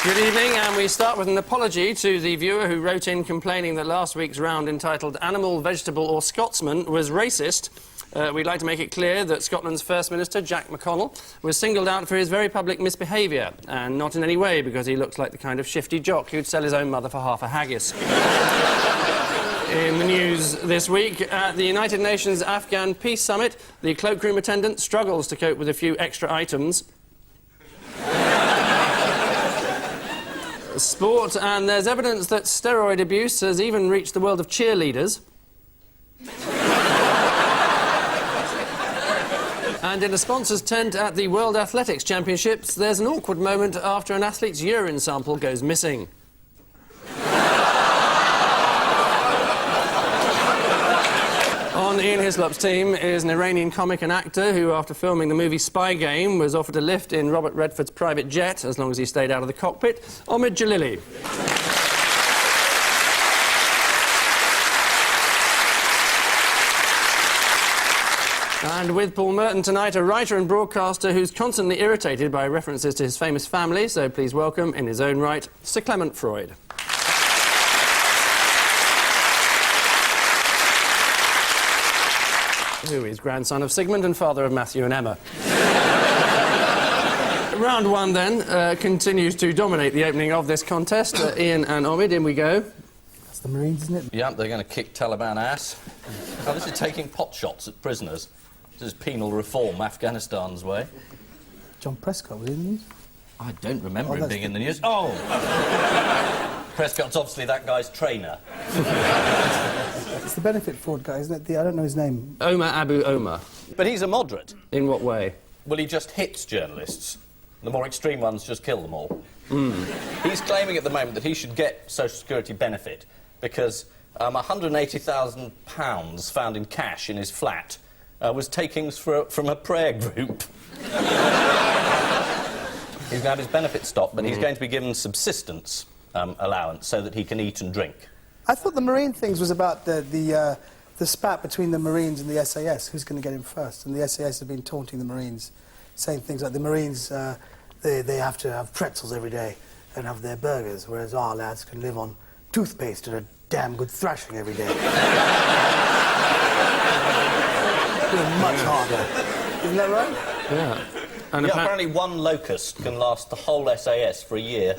Good evening, and we start with an apology to the viewer who wrote in complaining that last week's round entitled Animal, Vegetable or Scotsman was racist. We'd like to make it clear that Scotland's First Minister, Jack McConnell, was singled out for his very public misbehaviour, and not in any way because he looks like the kind of shifty jock who'd sell his own mother for half a haggis. In the news this week, at the United Nations Afghan Peace Summit, the cloakroom attendant struggles to cope with a few extra items. Sport, and there's evidence that steroid abuse has even reached the world of cheerleaders. And in a sponsor's tent at the World Athletics Championships, there's an awkward moment after an athlete's urine sample goes missing. On Ian Hislop's team is an Iranian comic and actor who, after filming the movie Spy Game, was offered a lift in Robert Redford's private jet, as long as he stayed out of the cockpit. Omid Djalili. And with Paul Merton tonight, a writer and broadcaster who's constantly irritated by references to his famous family, so please welcome, in his own right, Sir Clement Freud. Who is grandson of Sigmund and father of Matthew and Emma. Round one, then, continues to dominate the opening of this contest. Ian and Omid, in we go. That's the Marines, isn't it? Yeah, they're going to kick Taliban ass. Oh, this is taking pot shots at prisoners. This is penal reform, Afghanistan's way. John Prescott was in the news? I don't remember him being in the news. Oh! Prescott's obviously that guy's trainer. It's the benefit fraud guy, isn't it? I don't know his name. Omar Abu Omar. But he's a moderate. In what way? Well, he just hits journalists. The more extreme ones just kill them all. He's claiming at the moment that he should get Social Security benefit because £180,000 found in cash in his flat was takings from a prayer group. He's going to have his benefit stopped, but he's going to be given subsistence allowance so that he can eat and drink. I thought the Marine things was about the spat between the Marines and the SAS. Who's going to get him first? And the SAS have been taunting the Marines, saying things like the Marines, they have to have pretzels every day and have their burgers, whereas our lads can live on toothpaste and a damn good thrashing every day. Much harder. Isn't that right? Yeah. And yeah, apparently one locust can last the whole SAS for a year.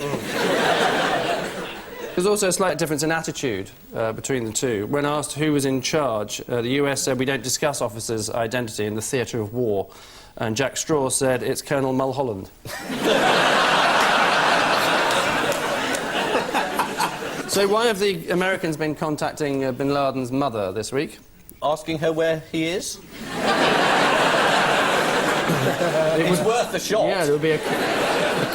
There's also a slight difference in attitude between the two. When asked who was in charge, the US said we don't discuss officers' identity in the theatre of war. And Jack Straw said it's Colonel Mulholland. So why have the Americans been contacting bin Laden's mother this week? Asking her where he is? It's worth a shot. Yeah, it would be a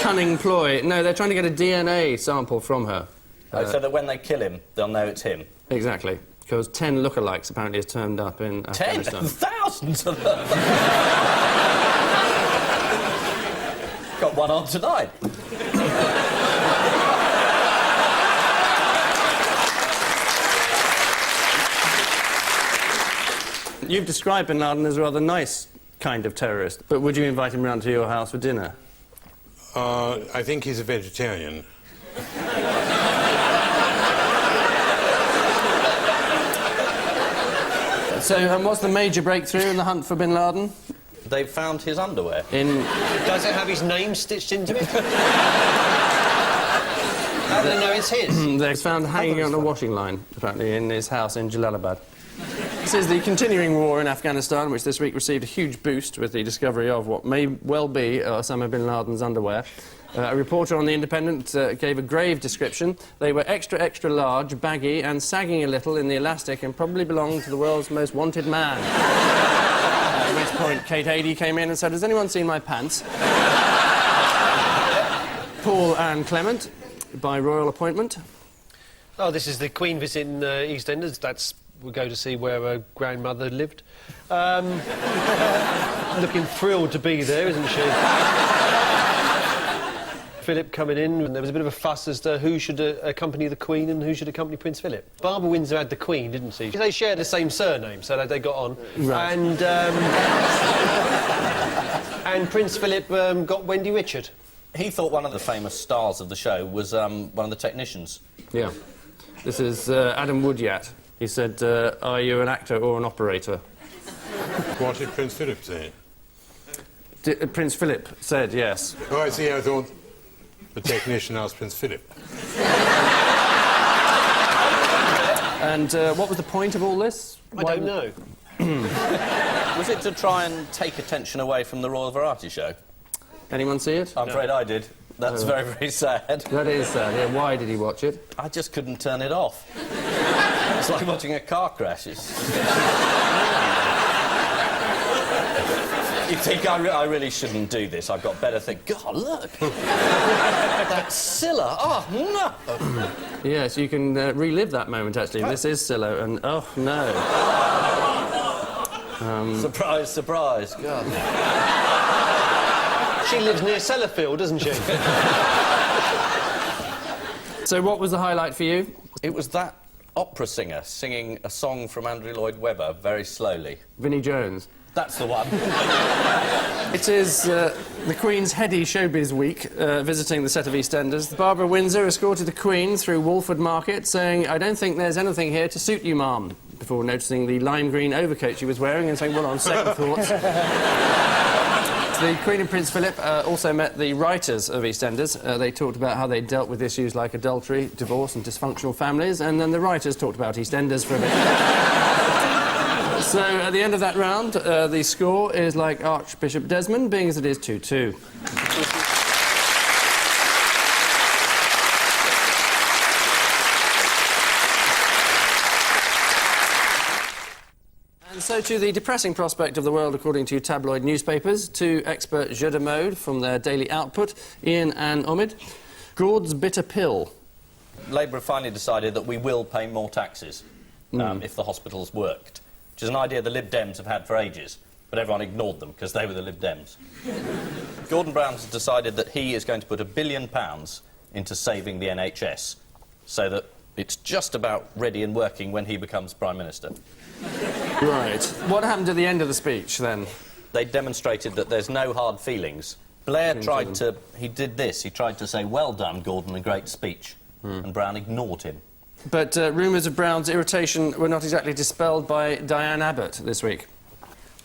cunning ploy. No, they're trying to get a DNA sample from her. So that when they kill him, they'll know it's him. Exactly. Because 10 lookalikes apparently has turned up in Afghanistan. 10? Thousands of them! Got one on tonight. You've described bin Laden as a rather nice kind of terrorist, but would you invite him round to your house for dinner? I think he's a vegetarian. So, what's the major breakthrough in the hunt for bin Laden? They've found his underwear. Does it have his name stitched into it? How do they know it's his? They're found hanging on a washing line, apparently, in his house in Jalalabad. This is the continuing war in Afghanistan, which this week received a huge boost with the discovery of what may well be Osama bin Laden's underwear. A reporter on The Independent gave a grave description. They were extra, extra large, baggy and sagging a little in the elastic and probably belonged to the world's most wanted man. At which point Kate Adie came in and said, has anyone seen my pants? Paul and Clement, by royal appointment. Oh, this is the Queen visiting EastEnders. We go to see where her grandmother lived. Looking thrilled to be there, isn't she? Philip coming in, and there was a bit of a fuss as to who should accompany the Queen and who should accompany Prince Philip. Barbara Windsor had the Queen, didn't she? They shared the same surname, so they got on. Right. And Prince Philip got Wendy Richard. He thought one of the famous stars of the show was one of the technicians. Yeah. This is Adam Woodyat. He said, are you an actor or an operator? What did Prince Philip say? Prince Philip said yes. Oh, I see. I thought the technician asked Prince Philip. And what was the point of all this? I don't know. Was it to try and take attention away from the Royal Variety Show? Anyone see it? I'm afraid I did. That's very, very sad. That is sad. Yeah, why did he watch it? I just couldn't turn it off. It's like watching a car crash. You think I really shouldn't do this? I've got better things. God, look! That's Scylla. Oh, no! Yes, you can relive that moment, actually. This is Scylla, and oh, no. Surprise, surprise. God. She lives near Sellafield, doesn't she? So what was the highlight for you? It was that opera singer singing a song from Andrew Lloyd Webber very slowly. Vinnie Jones. That's the one. It is the Queen's heady showbiz week, visiting the set of EastEnders. Barbara Windsor escorted the Queen through Walford Market, saying, I don't think there's anything here to suit you, ma'am, before noticing the lime green overcoat she was wearing and saying, well, on second thoughts. The Queen and Prince Philip also met the writers of EastEnders. They talked about how they dealt with issues like adultery, divorce and dysfunctional families, and then the writers talked about EastEnders for a bit. So, at the end of that round, the score is like Archbishop Desmond, being as it is 2-2. And so to the depressing prospect of the world according to tabloid newspapers, to expert jeux de mode from their daily output, Ian and Omid. Gord's bitter pill. Labour have finally decided that we will pay more taxes if the hospitals worked, which is an idea the Lib Dems have had for ages, but everyone ignored them because they were the Lib Dems. Gordon Brown's decided that he is going to put £1 billion into saving the NHS, so that it's just about ready and working when he becomes Prime Minister. Right. What happened at the end of the speech, then? They demonstrated that there's no hard feelings. Blair tried to... He did this. He tried to say, well done, Gordon, a great speech. And Brown ignored him. But rumours of Brown's irritation were not exactly dispelled by Diane Abbott this week.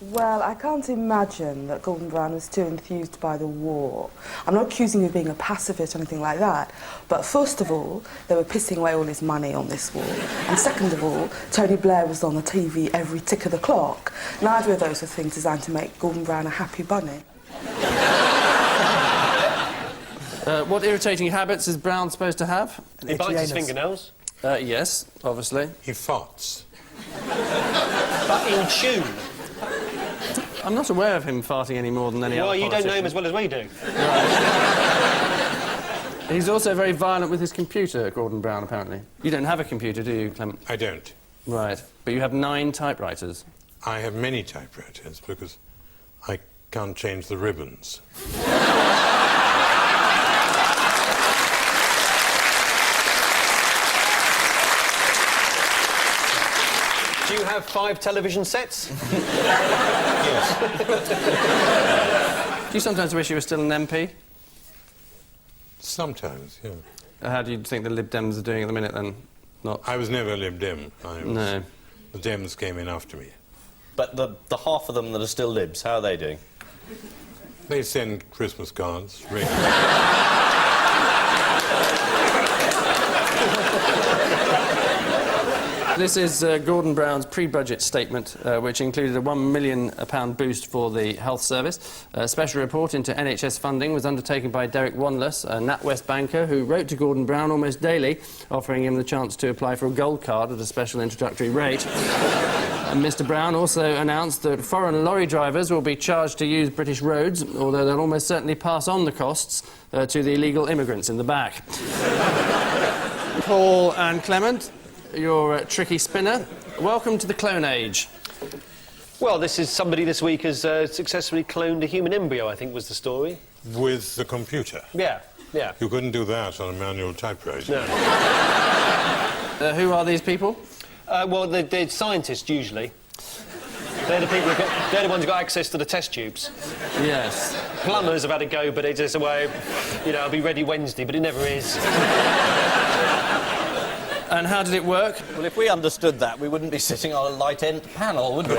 Well, I can't imagine that Gordon Brown was too enthused by the war. I'm not accusing him of being a pacifist or anything like that, but first of all, they were pissing away all his money on this war. And second of all, Tony Blair was on the TV every tick of the clock. Neither of those are things designed to make Gordon Brown a happy bunny. What irritating habits is Brown supposed to have? He bites his fingernails. Yes, obviously. He farts. But in tune. I'm not aware of him farting any more than any other Well, you don't know him politician. as well as we do. He's also very violent with his computer, Gordon Brown, apparently. You don't have a computer, do you, Clement? I don't. Right. But you have 9 typewriters. I have many typewriters because I can't change the ribbons. Do you have 5 television sets? Yes. Do you sometimes wish you were still an MP? Sometimes, yeah. How do you think the Lib Dems are doing at the minute, then? Not... I was never a Lib Dem. No. The Dems came in after me. But the half of them that are still Libs, how are they doing? They send Christmas cards. This is Gordon Brown's pre-budget statement, which included a £1 million boost for the health service. A special report into NHS funding was undertaken by Derek Wanless, a NatWest banker who wrote to Gordon Brown almost daily, offering him the chance to apply for a gold card at a special introductory rate. And Mr Brown also announced that foreign lorry drivers will be charged to use British roads, although they'll almost certainly pass on the costs to the illegal immigrants in the back. Paul and Clement, you're a tricky spinner. Welcome to the clone age. Well, this is somebody this week has successfully cloned a human embryo, I think was the story. With the computer. Yeah, yeah. You couldn't do that on a manual typewriter. No. Who are these people? Well, they're scientists, usually. They're the people they're the ones who got access to the test tubes. Yes. Plumbers have had a go, but it's just a way of, you know, I'll be ready Wednesday, but it never is. And how did it work? Well, if we understood that, we wouldn't be sitting on a light-end panel, would we?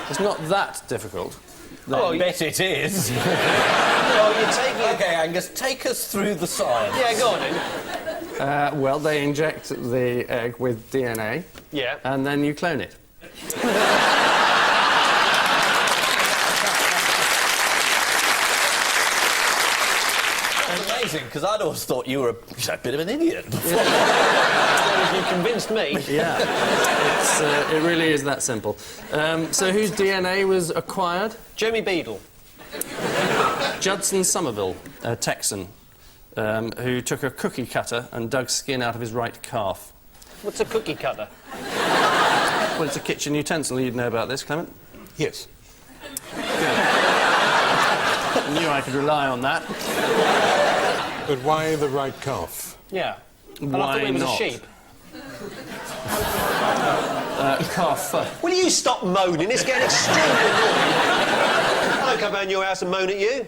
It's not that difficult. I bet it is. Well, you take it... OK, Angus, take us through the science. Yeah, go on then. Well, they inject the egg with DNA. Yeah. And then you clone it. That's amazing, because I'd always thought you were a bit of an idiot. You convinced me. Yeah. It really is that simple. So whose DNA was acquired? Jeremy Beadle. Judson Somerville, a Texan, who took a cookie cutter and dug skin out of his right calf. What's a cookie cutter? Well, it's a kitchen utensil. You'd know about this, Clement? Yes. I knew I could rely on that. But why the right calf? Yeah. And I Why thought it was not? a sheep. Calf. Will you stop moaning? It's getting extremely annoying. I'll come round your house and moan at you.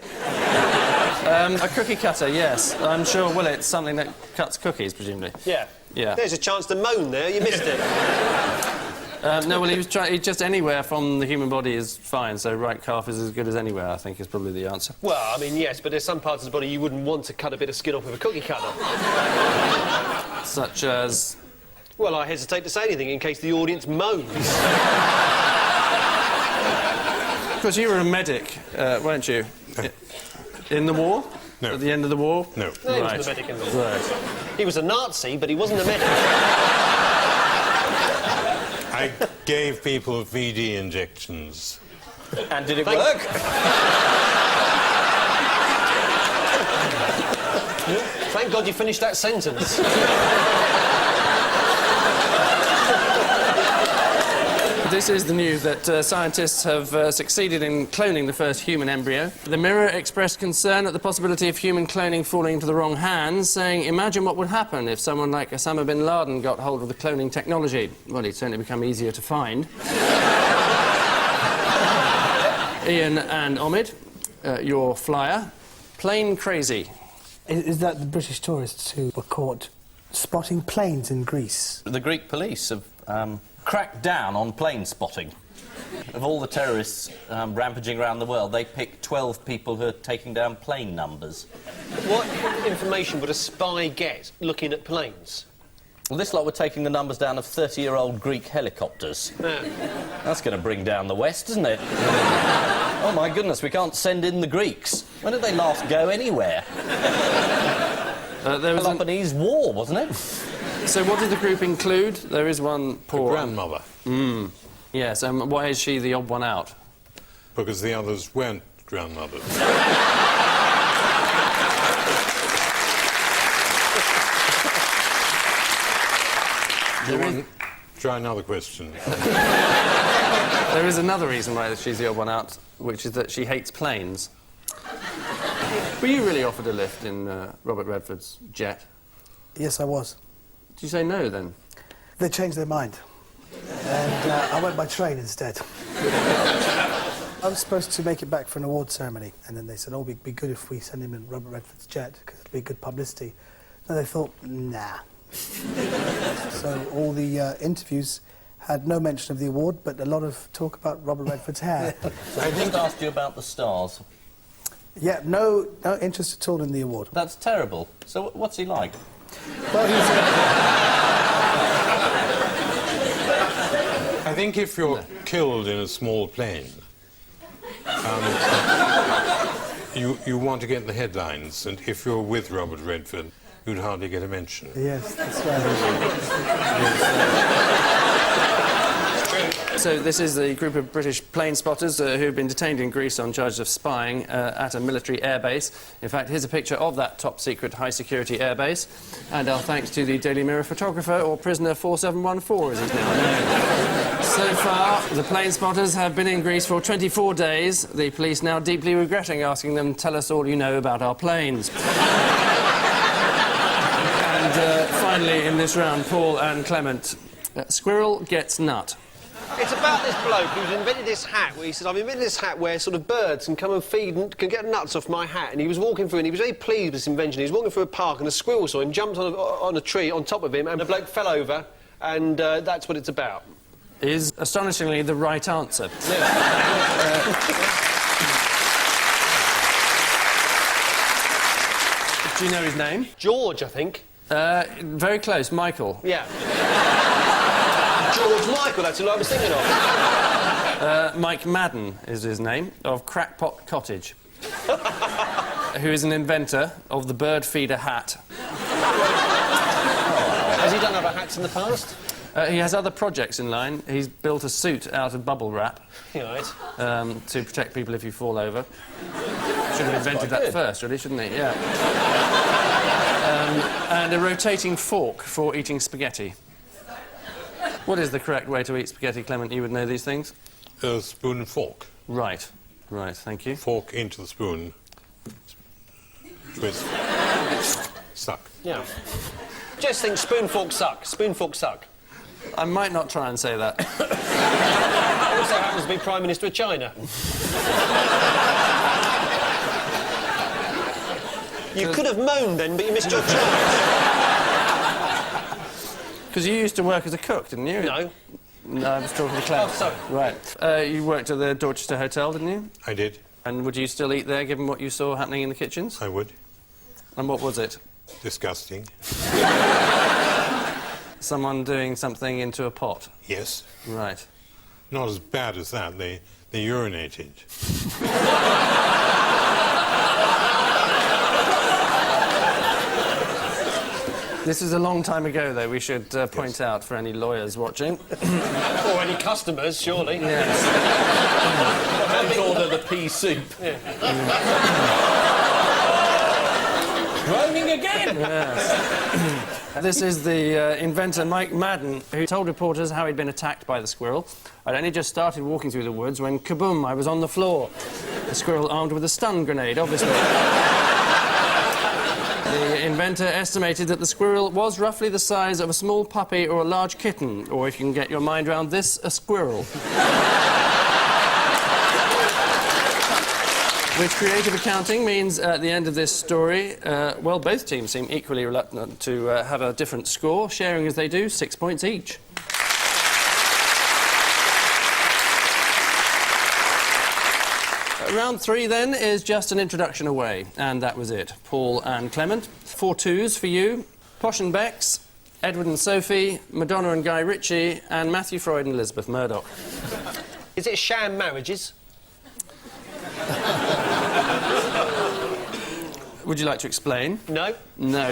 A cookie cutter, yes. I'm sure, well, it's something that cuts cookies, presumably. Yeah. Yeah. There's a chance to moan there. You missed it. No, well, he was trying... Just anywhere from the human body is fine, so right calf is as good as anywhere, I think, is probably the answer. Well, I mean, yes, but there's some parts of the body you wouldn't want to cut a bit of skin off with a cookie cutter. Such as... Well, I hesitate to say anything in case the audience moans. Of course, you were a medic, weren't you? In the war? No. At the end of the war? No. No, he Right. wasn't a medic in the war. Right. He was a Nazi, but he wasn't a medic. I gave people VD injections. And did it work? Thank God you finished that sentence. This is the news that scientists have succeeded in cloning the first human embryo. The Mirror expressed concern at the possibility of human cloning falling into the wrong hands, saying, imagine what would happen if someone like Osama bin Laden got hold of the cloning technology. Well, it'd certainly become easier to find. Ian and Omid, your flyer. Plane crazy. Is that the British tourists who were caught spotting planes in Greece? The Greek police have cracked down on plane spotting. Of all the terrorists rampaging around the world, they picked 12 people who are taking down plane numbers. What information would a spy get looking at planes? Well, this lot were taking the numbers down of 30-year-old Greek helicopters. Yeah. That's going to bring down the West, isn't it? Oh, my goodness, we can't send in the Greeks. When did they last go anywhere? There was Peloponnese War, wasn't it? So what did the group include? There is one poor... Grandmother. Yes, why is she the odd one out? Because the others weren't grandmothers. Try another question. There is another reason why she's the odd one out, which is that she hates planes. Were you really offered a lift in Robert Redford's jet? Yes, I was. Did you say no, then? They changed their mind. And I went by train instead. I was supposed to make it back for an award ceremony, and then they said, oh, it'd be good if we send him in Robert Redford's jet, because it'd be good publicity. And they thought, nah. So all the interviews had no mention of the award, but a lot of talk about Robert Redford's hair. So I just asked you about the stars. Yeah, no interest at all in the award. That's terrible. So what's he like? Well, he's... I think if you're killed in a small plane, you want to get the headlines, and if you're with Robert Redford, you'd hardly get a mention. Yes, that's right. So this is the group of British plane spotters who've been detained in Greece on charges of spying at a military airbase. In fact, here's a picture of that top-secret, high-security airbase. And our thanks to the Daily Mirror photographer, or prisoner 4714, as he's now known. So far, the plane spotters have been in Greece for 24 days. The police now deeply regretting asking them, tell us all you know about our planes. And finally, in this round, Paul and Clement. Squirrel gets nut. It's about this bloke who's invented this hat where he says, I've invented this hat where sort of birds can come and feed and can get nuts off my hat. And he was walking through and he was very pleased with this invention. He was walking through a park and a squirrel saw him, jumped on a tree on top of him, and the bloke fell over, and that's what it's about. Is astonishingly the right answer. Do you know his name? George, I think. Very close, Michael. Yeah. George Michael, that's who I was thinking of. Mike Madden is his name, of Crackpot Cottage, who is an inventor of the bird feeder hat. Has he done other hats in the past? He has other projects in line. He's built a suit out of bubble wrap Right. to protect people if you fall over. Should have invented that first, really, shouldn't he? Yeah. And a rotating fork for eating spaghetti. What is the correct way to eat spaghetti, Clement? You would know these things? A spoon and fork. Right. Right, thank you. Fork into the spoon. Twist. Suck. Yeah. Just think spoon, fork, suck. Spoon, fork, suck. I might not try and say that. Also happens to be Prime Minister of China. You could have moaned then, but you missed your chance. Because you used to work as a cook, didn't you? No. No, I was talking to Clement. Oh, sorry. Right. You worked at the Dorchester Hotel, didn't you? I did. And would you still eat there, given what you saw happening in the kitchens? I would. And what was it? Disgusting. Someone doing something into a pot? Yes. Right. Not as bad as that. They urinated. This is a long time ago, though, we should point out for any lawyers watching. Or any customers, surely. Yes. They order the pea soup. Groaning again! Yes. This is the inventor, Mike Madden, who told reporters how he'd been attacked by the squirrel. I'd only just started walking through the woods when, kaboom, I was on the floor. The squirrel armed with a stun grenade, obviously. The inventor estimated that the squirrel was roughly the size of a small puppy or a large kitten, or if you can get your mind around this, a squirrel. Which creative accounting means at the end of this story, well, both teams seem equally reluctant to have a different score, sharing as they do 6 points each. Round 3, then, is just an introduction away, and that was it. Paul and Clement. 4 twos for you. Posh and Bex, Edward and Sophie, Madonna and Guy Ritchie, and Matthew Freud and Elizabeth Murdoch. Is it sham marriages? Would you like to explain? No. No.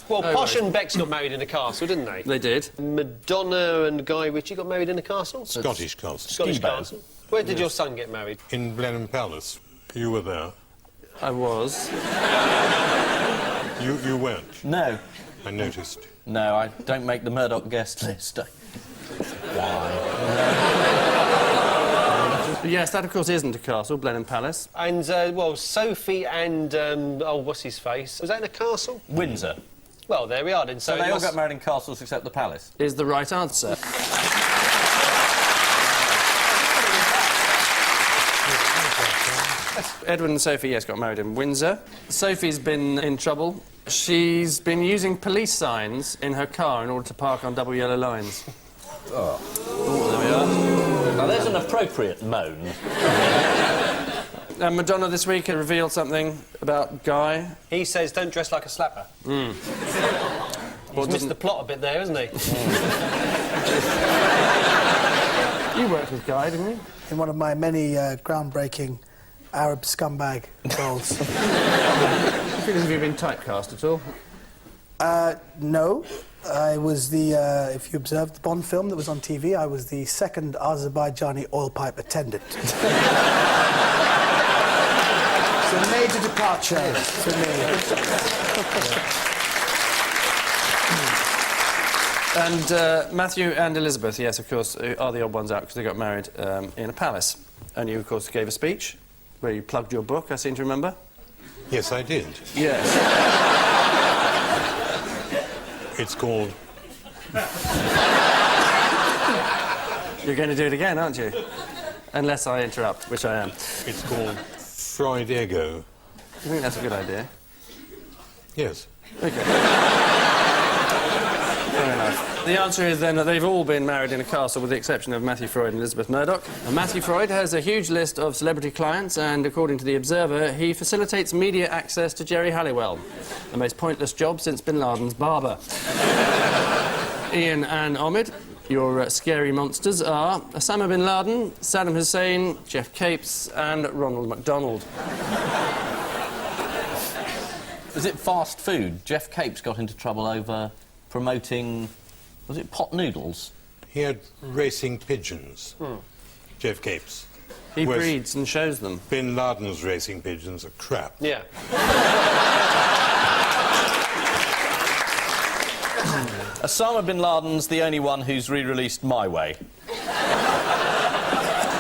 Well, Oh, Posh right. and Bex got married in a castle, didn't they? They did. Madonna and Guy Ritchie got married in a castle? Scottish castle. Scottish castle. Where did your son get married? In Blenheim Palace. You were there. I was. You weren't. No. I noticed. No, I don't make the Murdoch guest list. Yes, that, of course, isn't a castle, Blenheim Palace. And, well, Sophie and, oh, what's his face? Was that in a castle? Windsor. Well, there we are then. So it they all must- got married in castles except the palace. Is the right answer. Edward and Sophie, yes, got married in Windsor. Sophie's been in trouble. She's been using police signs in her car in order to park on double yellow lines. Oh, there we are. Now, there's an appropriate moan. And Madonna this week had revealed something about Guy. He says, don't dress like a slapper. He's missed the plot a bit there, hasn't he? You worked with Guy, didn't you? In one of my many groundbreaking Arab scumbag roles. Have you been typecast at all? No. I was the, if you observed the Bond film that was on TV, I was the second Azerbaijani oil pipe attendant. It's a major departure for me. And Matthew and Elizabeth, yes, of course, are the odd ones out because they got married in a palace. And you, of course, gave a speech where you plugged your book, I seem to remember. Yes, I did. Yes. It's called You're going to do it again, aren't you? Unless I interrupt, which I am. It's called Freud Ego. I think that's a good idea. Yes. OK. Fair enough. The answer is then that they've all been married in a castle with the exception of Matthew Freud and Elizabeth Murdoch. And Matthew Freud has a huge list of celebrity clients and, according to The Observer, he facilitates media access to Jerry Halliwell, the most pointless job since Bin Laden's barber. Ian and Omid, your scary monsters are Osama bin Laden, Saddam Hussein, Jeff Capes and Ronald McDonald. Is it fast food? Jeff Capes got into trouble over promoting, was it pot noodles? He had racing pigeons. Jeff Capes. He Whereas breeds and shows them. Bin Laden's racing pigeons are crap. Yeah. Osama bin Laden's the only one who's re-released My Way.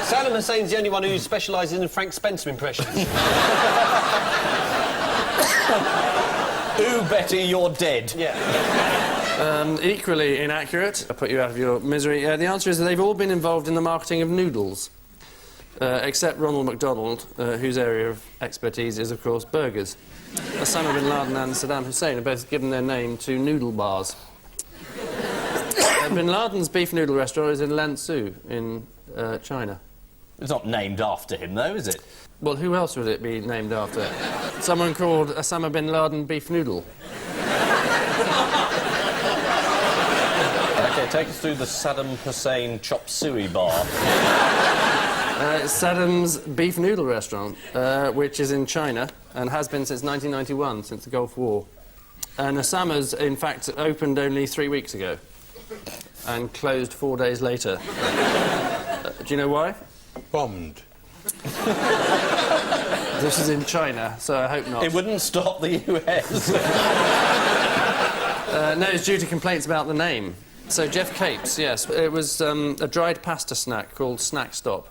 Saddam Hussein's the only one who specialises in Frank Spencer impressions. Ooh, Betty, you're dead. Yeah. Equally inaccurate. I'll put you out of your misery. The answer is that they've all been involved in the marketing of noodles. Except Ronald McDonald, whose area of expertise is, of course, burgers. Osama bin Laden and Saddam Hussein have both given their name to noodle bars. Bin Laden's beef noodle restaurant is in Lanzhou, in China. It's not named after him, though, is it? Well, who else would it be named after? Someone called Osama bin Laden beef noodle. OK, take us through the Saddam Hussein chop suey bar. Saddam's beef noodle restaurant, which is in China and has been since 1991, since the Gulf War. And Osama's, in fact, opened only 3 weeks ago and closed 4 days later. Do you know why? Bombed. This is in China, so I hope not. It wouldn't stop the US. No, it's due to complaints about the name. So Jeff Capes, yes, it was a dried pasta snack called Snack Stop.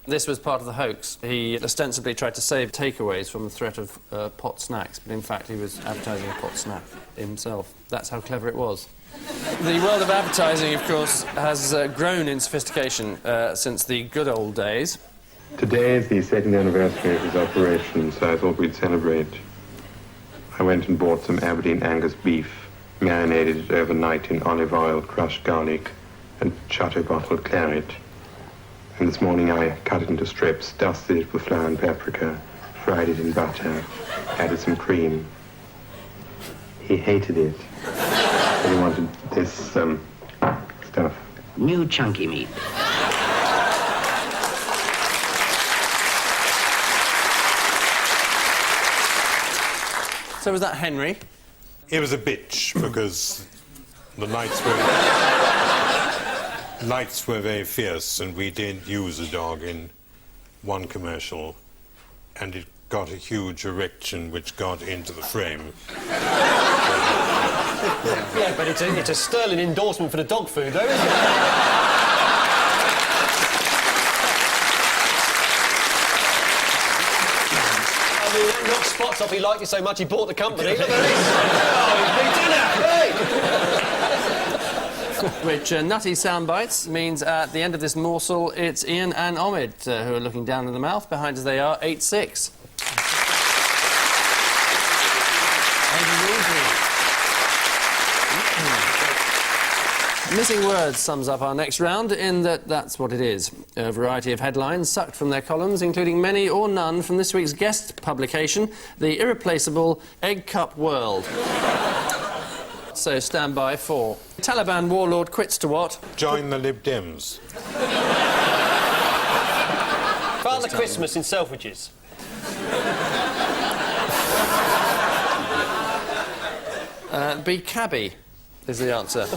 This was part of the hoax. He ostensibly tried to save takeaways from the threat of pot snacks, but in fact he was advertising a pot snack himself. That's how clever it was. The world of advertising, of course, has grown in sophistication since the good old days. Today is the second anniversary of his operation, so I thought we'd celebrate. I went and bought some Aberdeen Angus beef, marinated it overnight in olive oil, crushed garlic, and chateau bottled claret. And this morning I cut it into strips, dusted it with flour and paprika, fried it in butter, added some cream. He hated it. He wanted this, stuff. New chunky meat. So was that Henry? It was a bitch because the lights were very fierce, and we did use a dog in one commercial, and it got a huge erection which got into the frame. Yeah, but it's a sterling endorsement for the dog food, though, isn't it? I mean, that knocked spots off. He liked it so much he bought the company. Look at this. Oh, Which nutty sound bites means at the end of this morsel it's Ian and Omid who are looking down in the mouth. Behind us they are 8-6. Missing Words sums up our next round in that that's what it is. A variety of headlines sucked from their columns, including many or none from this week's guest publication, the irreplaceable Egg Cup World. So stand by for Taliban warlord quits to what? Join the Lib Dems. Father Christmas in Selfridges. Be cabbie is the answer.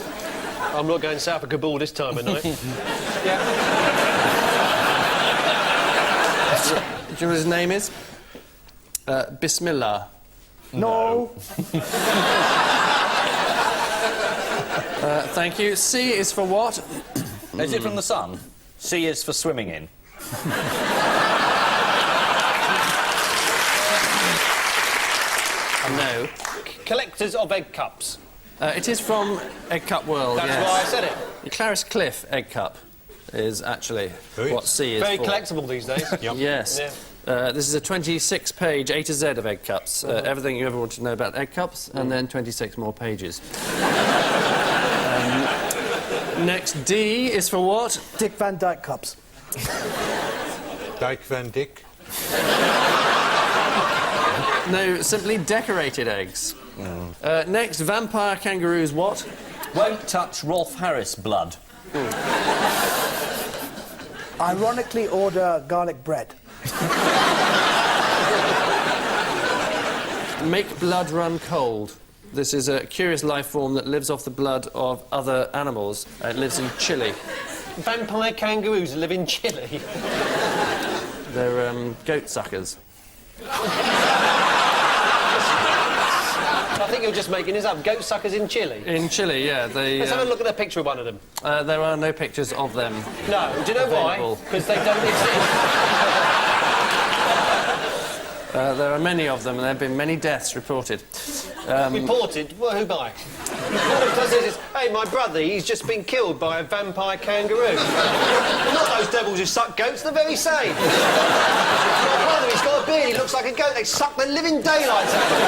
I'm not going south of Kabul this time of night. Yeah. Do you know what his name is? Bismillah. No. Thank you. C is for what? Is it from the sun? C is for swimming in. No. Collectors of egg cups. It is from Egg Cup World, That's yes. why I said it. Clarice Cliff Egg Cup. is actually Hey. what C is Very for. collectible these days. Yep. Yes. Yeah. This is a 26-page A to Z of egg cups. Everything you ever want to know about egg cups, and then 26 more pages. Next, D is for what? Dick Van Dyke cups. Dyke Van Dyck. No, simply decorated eggs. Next, vampire kangaroos what? Won't touch Rolf Harris blood. Ironically order garlic bread. Make blood run cold. This is a curious life form that lives off the blood of other animals. It lives in Chile. Vampire kangaroos live in Chile. They're goat suckers. I think you're just making this up. Goat suckers in Chile. In Chile, yeah. They, Let's have a look at a picture of one of them. there are no pictures of them. No, do you know Available. why? Because they don't exist. There are many of them, and there have been many deaths reported. Reported? Well, who by? What it does is, hey, my brother, he's just been killed by a vampire kangaroo. Not those devils who suck goats, the very same. My brother, he's got a beard, he looks like a goat, they suck the living daylights out of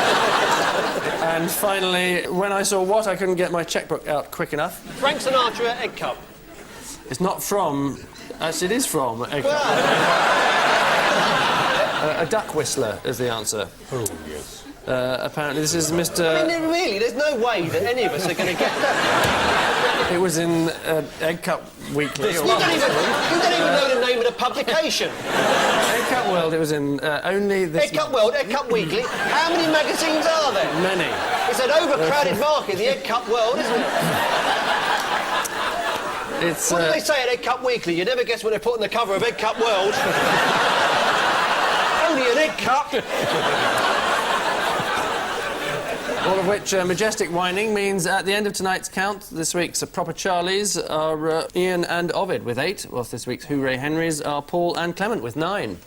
him. And finally, when I saw what, I couldn't get my checkbook out quick enough. Frank Sinatra Egg Cup. It's not from... Actually, it is from a duck whistler is the answer. Oh, yes. Apparently, this is Mr... I mean, really, there's no way that any of us are going to get that. It was in Egg Cup Weekly. You don't even know the name of the publication. Egg Cup World, it was in only this... Egg Cup World, Egg Cup Weekly. How many magazines are there? Many. It's an overcrowded market, the Egg Cup World, isn't it? It's... What do they say at Egg Cup Weekly? You never guess what they put on the cover of Egg Cup World. Only an egg cup. All of which majestic whining means at the end of tonight's count, this week's proper Charlies are Ian and Ovid with 8, whilst this week's Hooray Henrys are Paul and Clement with 9.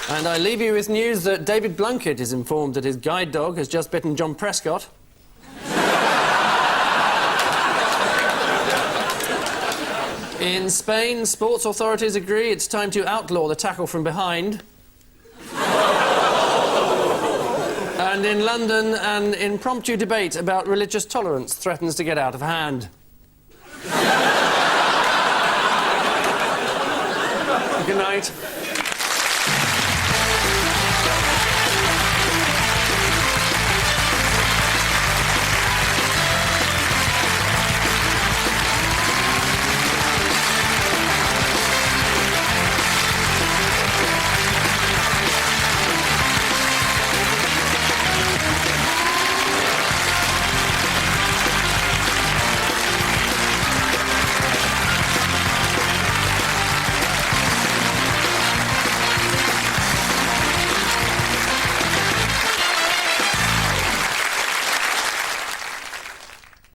And I leave you with news that David Blunkett is informed that his guide dog has just bitten John Prescott. In Spain, sports authorities agree it's time to outlaw the tackle from behind. And in London, an impromptu debate about religious tolerance threatens to get out of hand. Good night.